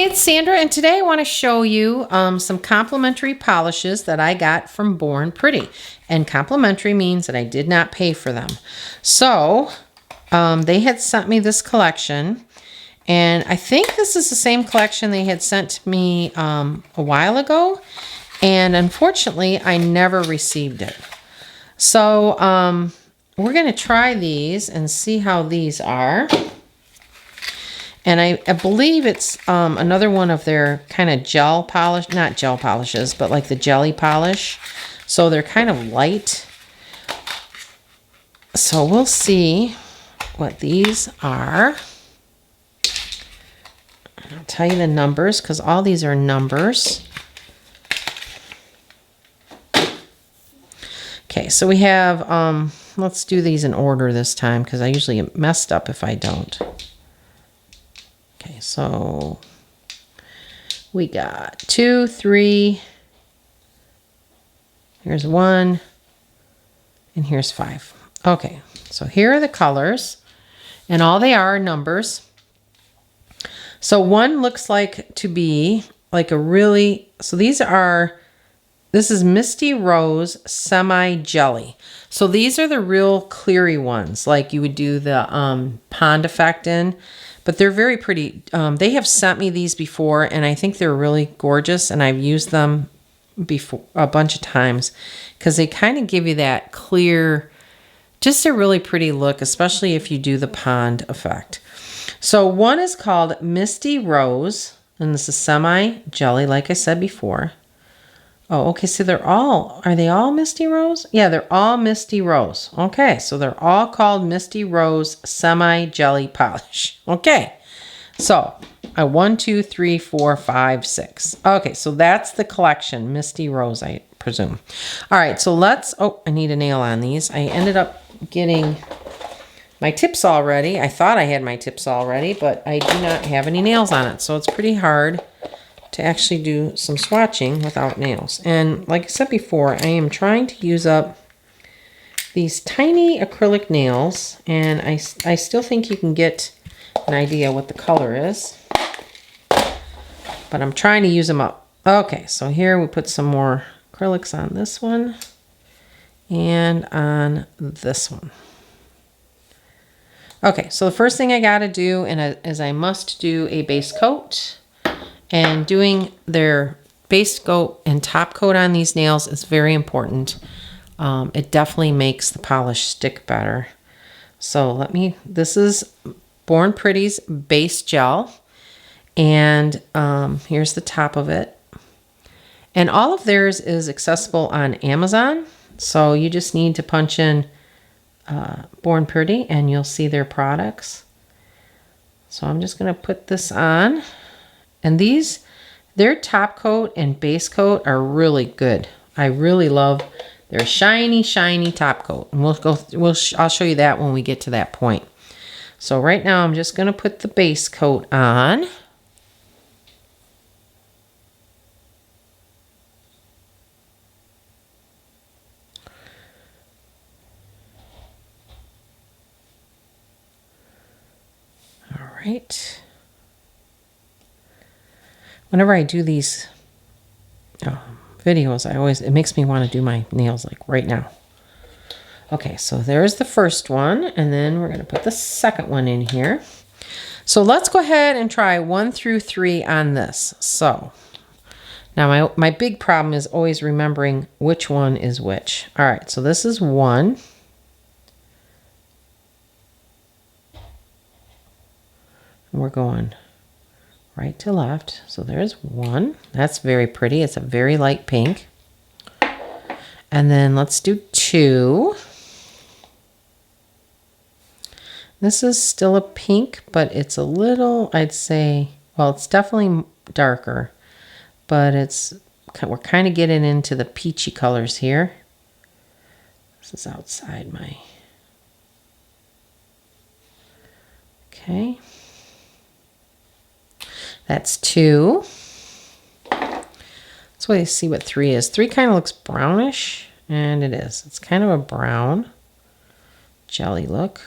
Hey, it's Sandra, and today I want to show you some complimentary polishes that I got from Born Pretty. And complimentary means that I did not pay for them. So, they had sent me this collection, and I think this is the same collection they had sent me a while ago, and unfortunately, I never received it. So, we're going to try these and see how these are. And I believe it's another one of their kind of gel polish, not gel polishes, but like the jelly polish. So they're kind of light. So we'll see what these are. I'll tell you the numbers because all these are numbers. Okay, so we have, let's do these in order this time because I usually get messed up if I don't. Okay, so we got 2, 3, here's 1, and here's 5. Okay, so here are the colors, and all they are numbers. So one looks like to be like a really, so these are, this is Misty Rose Semi Jelly. So these are the real cleary ones, like you would do the pond effect in. But they're very pretty. They have sent me these before, and I think they're really gorgeous, and I've used them before a bunch of times because they kind of give you that clear, just a really pretty look, especially if you do the pond effect. So one is called Misty Rose, and this is Semi Jelly, like I said before. Oh, okay, so are they all Misty Rose? Yeah, they're all Misty Rose. Okay, so they're all called Misty Rose Semi Jelly Polish. Okay, so 1, 2, 3, 4, 5, 6. Okay, so that's the collection, Misty Rose, I presume. All right, so I need a nail on these. I ended up getting my tips already. I thought I had my tips already, but I do not have any nails on it, so it's pretty hard to actually do some swatching without nails. And like I said before, I am trying to use up these tiny acrylic nails, and I still think you can get an idea what the color is, but I'm trying to use them up. Okay, so here we put some more acrylics on this one and on this one. Okay, so the first thing I got to do is I must do a base coat. And doing their base coat and top coat on these nails is very important. It definitely makes the polish stick better. So this is Born Pretty's base gel. And here's the top of it. And all of theirs is accessible on Amazon. So you just need to punch in Born Pretty and you'll see their products. So I'm just going to put this on. And their top coat and base coat are really good. I really love their shiny, shiny top coat. And I'll show you that when we get to that point. So right now I'm just going to put the base coat on. All right. Whenever I do these videos, it makes me want to do my nails like right now. Okay, so there's the first one, and then we're going to put the second one in here. So let's go ahead and try 1 through 3 on this. So now my big problem is always remembering which one is which. All right, so this is 1. And we're going right to left. So there's 1. That's very pretty. It's a very light pink. And then let's do 2. This is still a pink, but it's a little, I'd say, well, it's definitely darker, but we're kind of getting into the peachy colors here. This is outside my, okay. That's 2. Let's wait to see what 3 is. 3 kind of looks brownish, and it is. It's kind of a brown jelly look.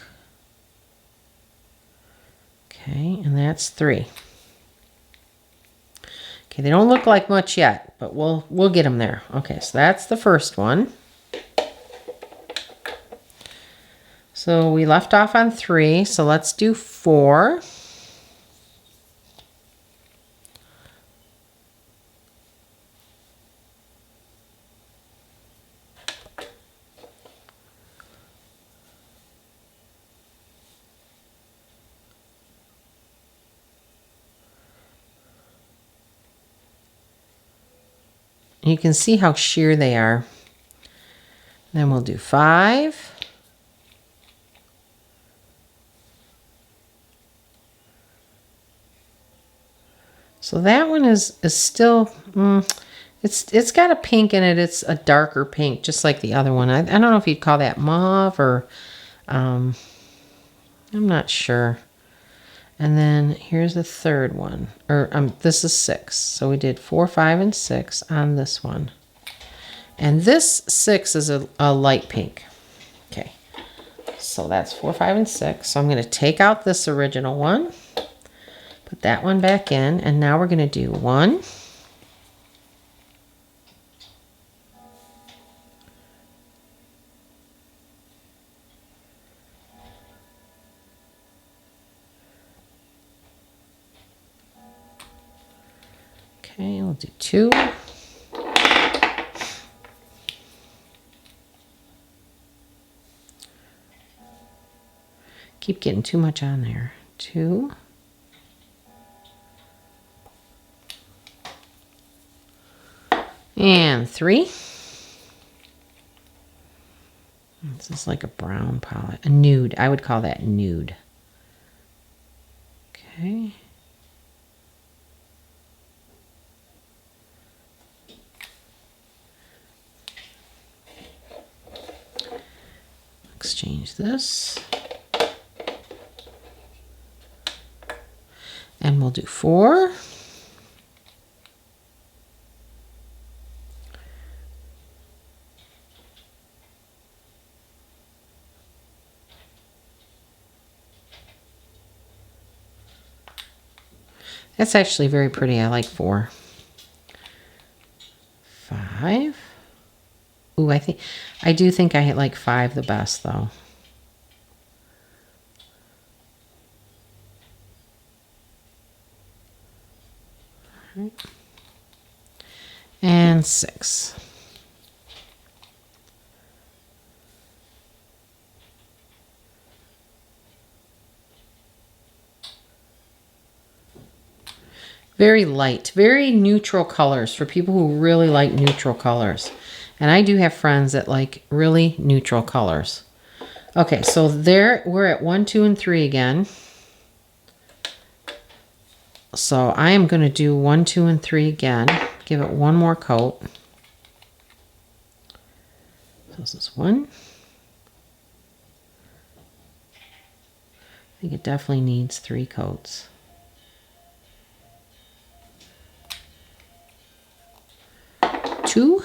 Okay, and that's 3. Okay, they don't look like much yet, but we'll get them there. Okay, so that's the first one. So we left off on 3, so let's do 4. You can see how sheer they are. Then we'll do 5. So that one is still, it's got a pink in it. It's a darker pink, just like the other one. I don't know if you'd call that mauve or, I'm not sure. And then here's the third one, or this is 6. So we did 4, 5, and 6 on this one. And this 6 is a light pink. Okay, so that's 4, 5, and 6. So I'm going to take out this original one, put that one back in, and now we're going to do 1, 2. Keep getting too much on there. 2. And 3. This is like a brown palette. A nude. I would call that nude. Okay. Exchange this. And we'll do 4. That's actually very pretty. I like 4. 5. Ooh, I do think I like 5 the best though. And 6. Very light, very neutral colors for people who really like neutral colors. And I do have friends that like really neutral colors. Okay, so there we're at 1, 2, and 3 again. So I am going to do 1, 2, and 3 again. Give it one more coat. So this is 1. I think it definitely needs 3 coats. 2.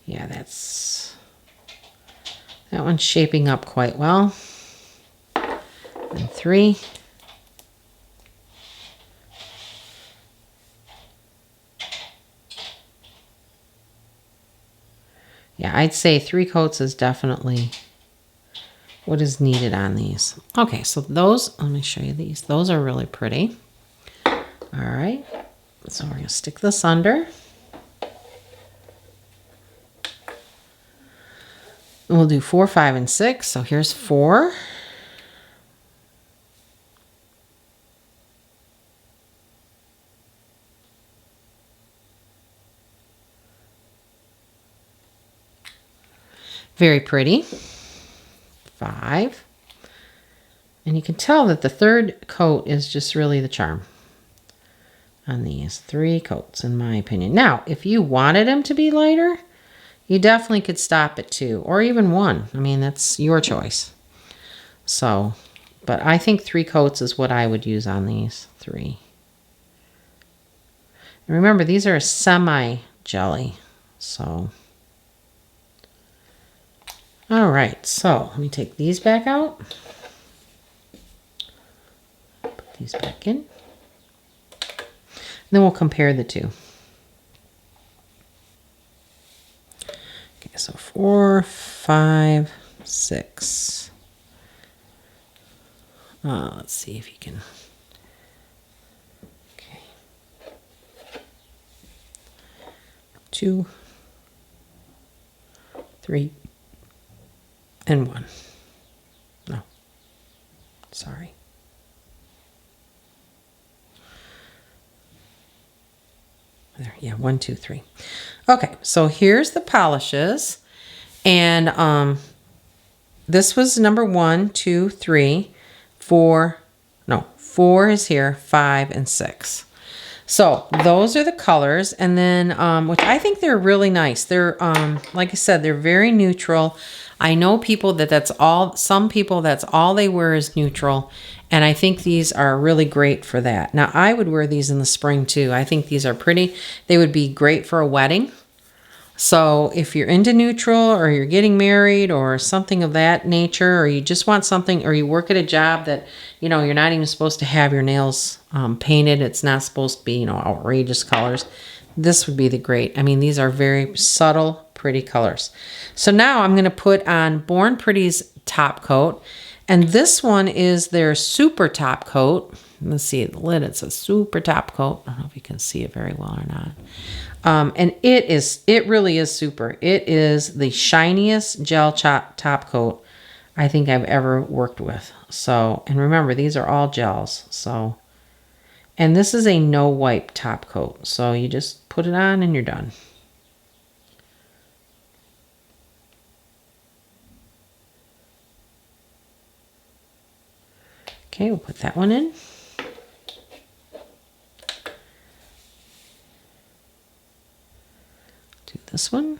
Yeah, that one's shaping up quite well. And 3. Yeah, I'd say 3 coats is definitely what is needed on these. Okay, so those, let me show you these. Those are really pretty. All right, so we're gonna stick this under. And we'll do 4, 5, and 6. So here's 4. Very pretty. 5. And you can tell that the third coat is just really the charm on these 3 coats, in my opinion. Now, if you wanted them to be lighter, you definitely could stop at 2 or even 1. I mean, that's your choice. So, but I think 3 coats is what I would use on these 3. And remember, these are a semi-jelly, so... All right, so let me take these back out. Put these back in. And then we'll compare the two. Okay, so 4, 5, 6. Let's see if you can. Okay. 2, 3, and 1. No, sorry. There, yeah, 1, 2, 3. Okay, so here's the polishes, and this was number 1, 2, 3, 4. No, 4 is here, 5, and 6. So those are the colors, and then which I think they're really nice. They're like I said, they're very neutral. I know people that's all. Some people that's all they wear is neutral. And I think these are really great for that. Now, I would wear these in the spring too. I think these are pretty. They would be great for a wedding. So if you're into neutral, or you're getting married, or something of that nature, or you just want something, or you work at a job that, you know, you're not even supposed to have your nails painted. It's not supposed to be, you know, outrageous colors. This would be the great. I mean, these are very subtle, pretty colors. So now I'm going to put on Born Pretty's top coat. And this one is their super top coat. Let's see, the lid, it's a super top coat. I don't know if you can see it very well or not. And it really is super. It is the shiniest gel top coat I think I've ever worked with. So, and remember, these are all gels. So, and this is a no wipe top coat. So you just put it on and you're done. Okay, we'll put that one in. Do this one.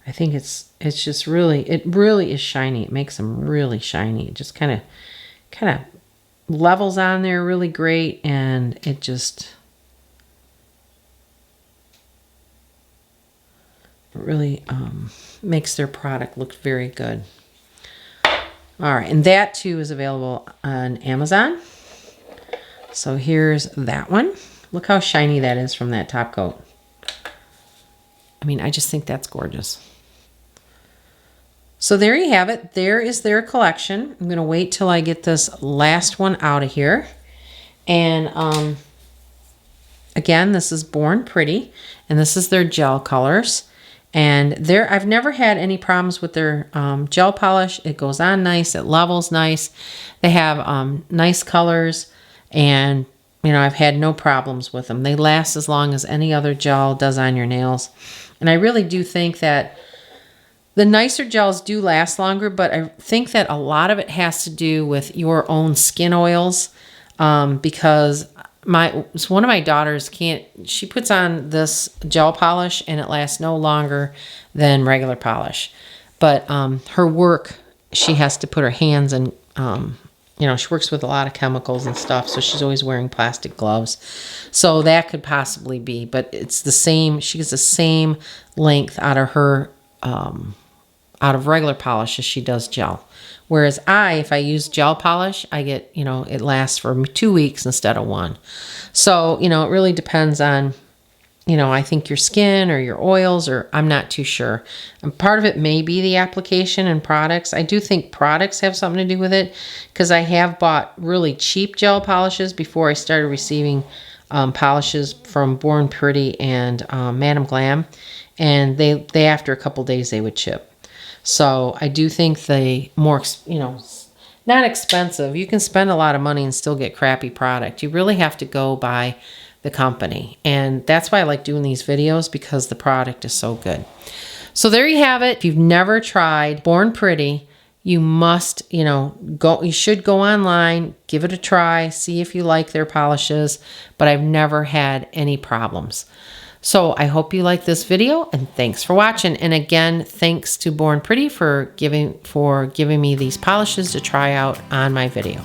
I think it's just really, it really is shiny. It makes them really shiny. It just kind of levels on there really great, and it just really makes their product look very good. All right, and that too is available on Amazon. So here's that one. Look how shiny that is from that top coat. I mean, I just think that's gorgeous. So there you have it. There is their collection. I'm going to wait till I get this last one out of here. And again, this is Born Pretty, and this is their gel colors. And I've never had any problems with their gel polish. It goes on nice. It levels nice. They have nice colors, and you know, I've had no problems with them. They last as long as any other gel does on your nails. And I really do think that the nicer gels do last longer, but I think that a lot of it has to do with your own skin oils, because one of my daughters she puts on this gel polish and it lasts no longer than regular polish. But her work, she has to put her hands in, you know, she works with a lot of chemicals and stuff, so she's always wearing plastic gloves. So that could possibly be, but it's the same, she gets the same length out of her, out of regular polish as she does gel. Whereas if I use gel polish, I get, you know, it lasts for 2 weeks instead of 1. So, you know, it really depends on, you know, I think your skin or your oils, or I'm not too sure. And part of it may be the application and products. I do think products have something to do with it, because I have bought really cheap gel polishes before I started receiving polishes from Born Pretty and Madam Glam, and they after a couple days they would chip. So I do think the more, you know, not expensive. You can spend a lot of money and still get crappy product. You really have to go by the company. And that's why I like doing these videos, because the product is so good. So there you have it. If you've never tried Born Pretty, you must, you know, you should go online, give it a try, see if you like their polishes. But I've never had any problems. So I hope you like this video, and thanks for watching. And again, thanks to Born Pretty for giving me these polishes to try out on my video.